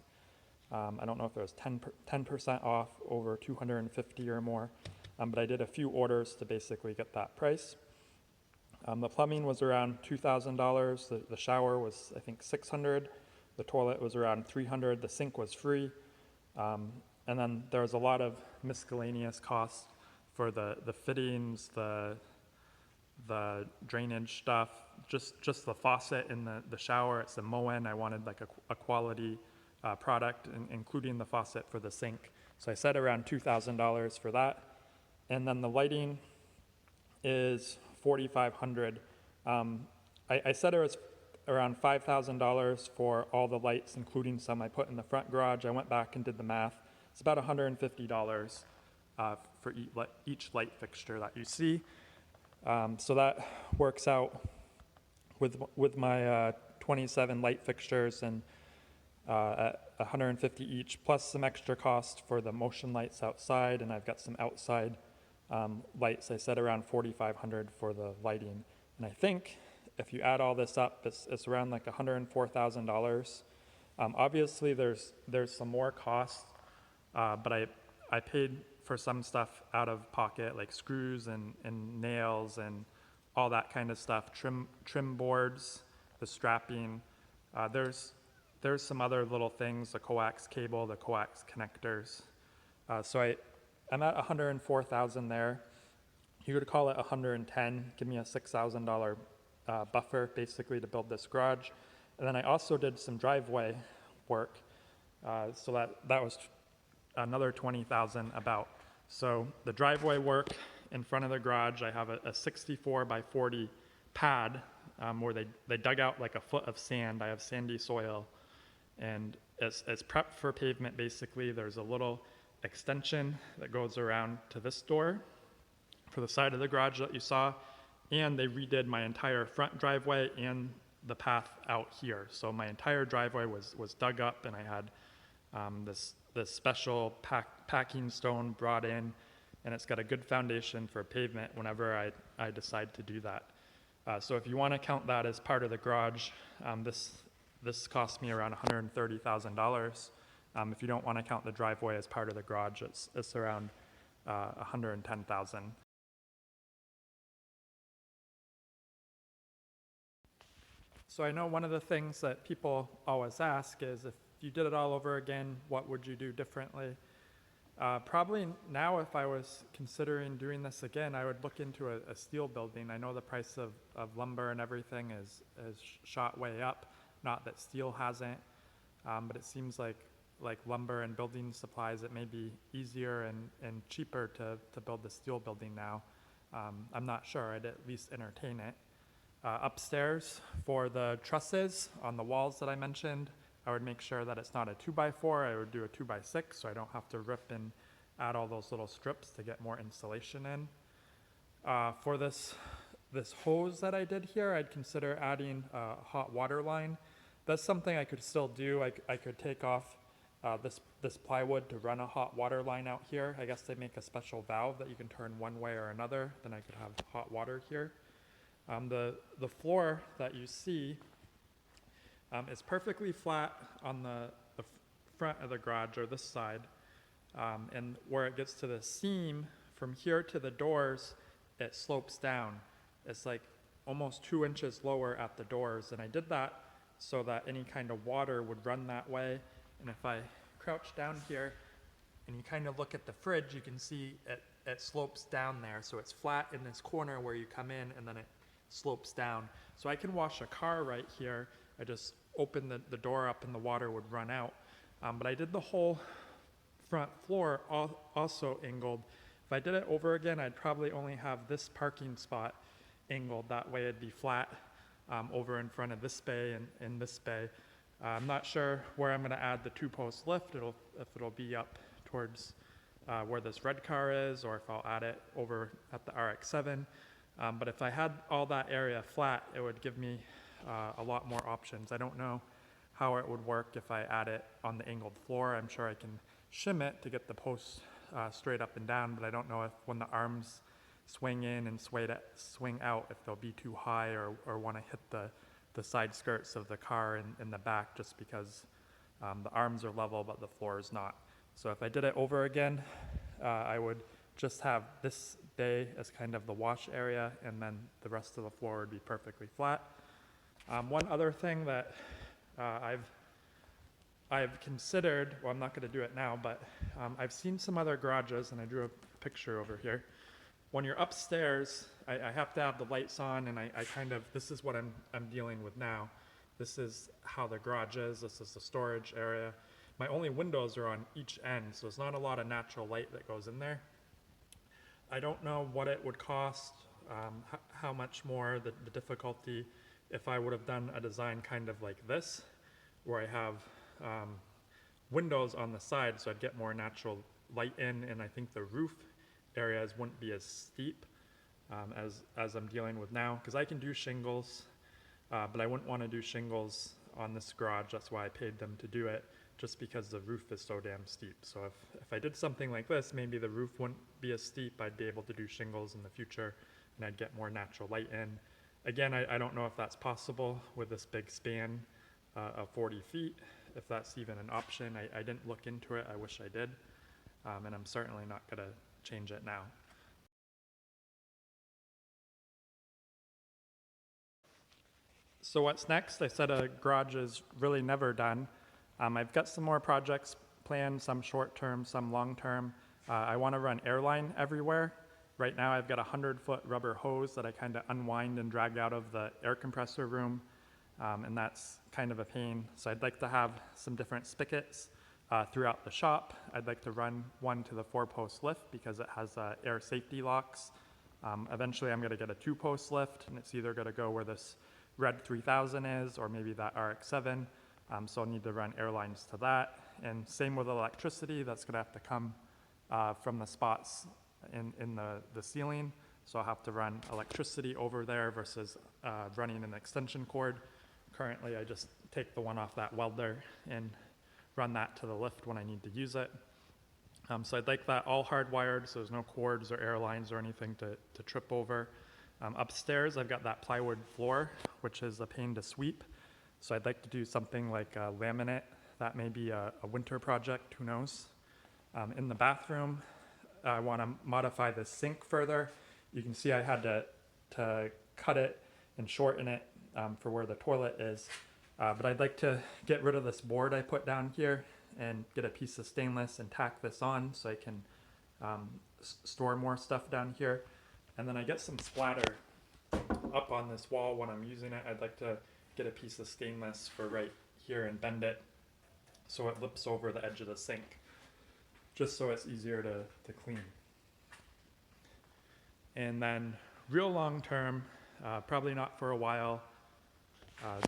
I don't know if there was 10% off over 250 or more, but I did a few orders to basically get that price. The plumbing was around $2,000. The shower was, I think, $600. The toilet was around $300. The sink was free. And then there was a lot of miscellaneous costs for the fittings, the drainage stuff, just the faucet in the shower. It's a Moen. I wanted like a quality product, including the faucet for the sink. So I said around $2,000 for that. And then the lighting is $4,500. I said it was around $5,000 for all the lights, including some I put in the front garage. I went back and did the math. It's about $150 for each light fixture that you see. So that works out with my 27 light fixtures and at $150 each, plus some extra cost for the motion lights outside, and I've got some outside lights. I said around $4,500 for the lighting, and I think if you add all this up, it's around like $104,000. Obviously, there's some more costs, but I paid for some stuff out of pocket, like screws and nails and all that kind of stuff, trim boards, the strapping. There's some other little things, the coax cable, the coax connectors. So I'm at $104,000 there. You could call it 110, give me a $6,000 buffer basically to build this garage. And then I also did some driveway work. So that was another $20,000 about. So the driveway work in front of the garage, I have a 64 by 40 pad where they dug out like a foot of sand. I have sandy soil. And as prepped for pavement, basically, there's a little extension that goes around to this door for the side of the garage that you saw. And they redid my entire front driveway and the path out here. So my entire driveway was dug up, and I had this special packing stone brought in, and it's got a good foundation for pavement whenever I decide to do that. So if you want to count that as part of the garage, this cost me around $130,000. If you don't want to count the driveway as part of the garage, it's around $110,000. So I know one of the things that people always ask is, if you did it all over again, what would you do differently? Probably now, if I was considering doing this again, I would look into a steel building. I know the price of lumber and everything is shot way up. Not that steel hasn't, but it seems like lumber and building supplies, it may be easier and cheaper to build the steel building now. I'm not sure. I'd at least entertain it. Upstairs, for the trusses on the walls that I mentioned, I would make sure that it's not a 2x4. I would do a 2x6, so I don't have to rip and add all those little strips to get more insulation in. For this hose that I did here, I'd consider adding a hot water line. That's something I could still do. I could take off this plywood to run a hot water line out here. I guess they make a special valve that you can turn one way or another. Then I could have hot water here. The floor that you see is perfectly flat on the front of the garage, or this side. And where it gets to the seam, from here to the doors, it slopes down. It's like almost 2 inches lower at the doors. And I did that so that any kind of water would run that way. And if I crouch down here and you kind of look at the fridge, you can see it slopes down there. So it's flat in this corner where you come in, and then it slopes down. So I can wash a car right here. I just open the door up and the water would run out. But I did the whole front floor also angled. If I did it over again, I'd probably only have this parking spot angled. That way it'd be flat over in front of this bay and this bay. I'm not sure where I'm going to add the 2-post lift. If it'll be up towards where this red car is, or if I'll add it over at the RX-7. But if I had all that area flat, it would give me a lot more options. I don't know how it would work if I add it on the angled floor. I'm sure I can shim it to get the posts straight up and down, but I don't know if when the arms swing in and swing out, if they'll be too high or want to hit the the side skirts of the car in the back, just because the arms are level but the floor is not. So if I did it over again, I would just have this bay as kind of the wash area, and then the rest of the floor would be perfectly flat. One other thing that I've considered, well, I'm not going to do it now, but I've seen some other garages, and I drew a picture over here. When you're upstairs, I have to have the lights on, and I kind of, this is what I'm dealing with now. This is how the garage is. This is the storage area. My only windows are on each end, so there's not a lot of natural light that goes in there. I don't know what it would cost, how much more, the difficulty, if I would have done a design kind of like this, where I have windows on the side so I'd get more natural light in, and I think the roof areas wouldn't be as steep as I'm dealing with now, because I can do shingles, but I wouldn't want to do shingles on this garage. That's why I paid them to do it, just because the roof is so damn steep. So if I did something like this, maybe the roof wouldn't be as steep. I'd be able to do shingles in the future, and I'd get more natural light in. Again, I don't know if that's possible with this big span of 40 feet, if that's even an option. I didn't look into it. I wish I did, and I'm certainly not going to change it now. So what's next? I said a garage is really never done. I've got some more projects planned, some short-term, some long-term. I want to run airline everywhere. Right now I've got a 100-foot rubber hose that I kind of unwind and drag out of the air compressor room, and that's kind of a pain. So I'd like to have some different spigots throughout the shop. I'd like to run one to the 4-post lift because it has air safety locks. Eventually I'm going to get a 2-post lift, and it's either going to go where this red 3000 is, or maybe that RX-7. So I'll need to run airlines to that. And same with electricity, that's gonna have to come from the spots in the ceiling. So I'll have to run electricity over there versus running an extension cord. Currently, I just take the one off that welder and run that to the lift when I need to use it. So I'd like that all hardwired, so there's no cords or air lines or anything to trip over. Upstairs, I've got that plywood floor, which is a pain to sweep. So I'd like to do something like laminate. That may be a winter project, who knows. In the bathroom, I want to modify the sink further. You can see I had to cut it and shorten it for where the toilet is. But I'd like to get rid of this board I put down here and get a piece of stainless and tack this on so I can store more stuff down here. And then I get some splatter up on this wall when I'm using it. I'd like to get a piece of stainless for right here and bend it so it lips over the edge of the sink, just so it's easier to clean. And then real long term, probably not for a while,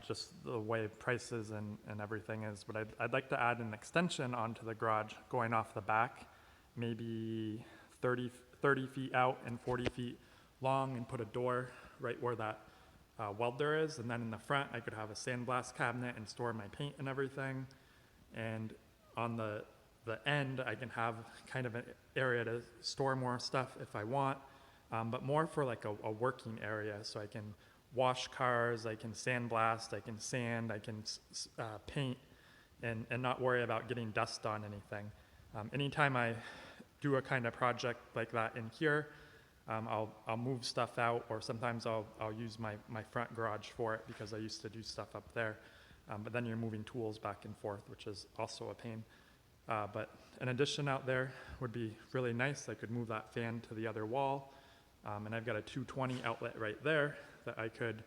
just the way prices and everything is, but I'd like to add an extension onto the garage going off the back, maybe 30 feet out and 40 feet long, and put a door right where that welder is. And then in the front, I could have a sandblast cabinet and store my paint and everything. And on the end, I can have kind of an area to store more stuff if I want, but more for like a working area. So I can wash cars, I can sandblast, I can sand, I can paint, and not worry about getting dust on anything. Anytime I do a kind of project like that in here, I'll move stuff out, or sometimes I'll use my front garage for it because I used to do stuff up there. But then you're moving tools back and forth, which is also a pain. But an addition out there would be really nice. I could move that fan to the other wall. And I've got a 220 outlet right there that I could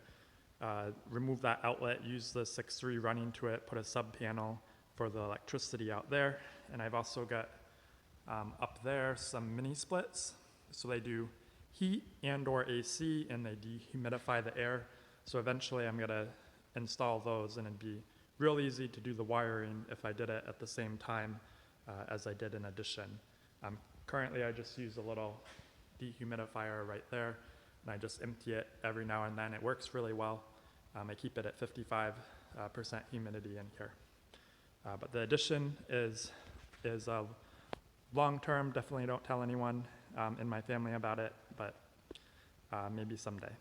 remove that outlet, use the 6.3 running to it, put a sub panel for the electricity out there. And I've also got up there some mini splits. So they do heat and or AC, and they dehumidify the air. So eventually I'm gonna install those, and it'd be real easy to do the wiring if I did it at the same time as I did an addition. Currently I just use a little dehumidifier right there, and I just empty it every now and then. It works really well. I keep it at 55% humidity in here. But the addition is long term. Definitely don't tell anyone in my family about it, but maybe someday.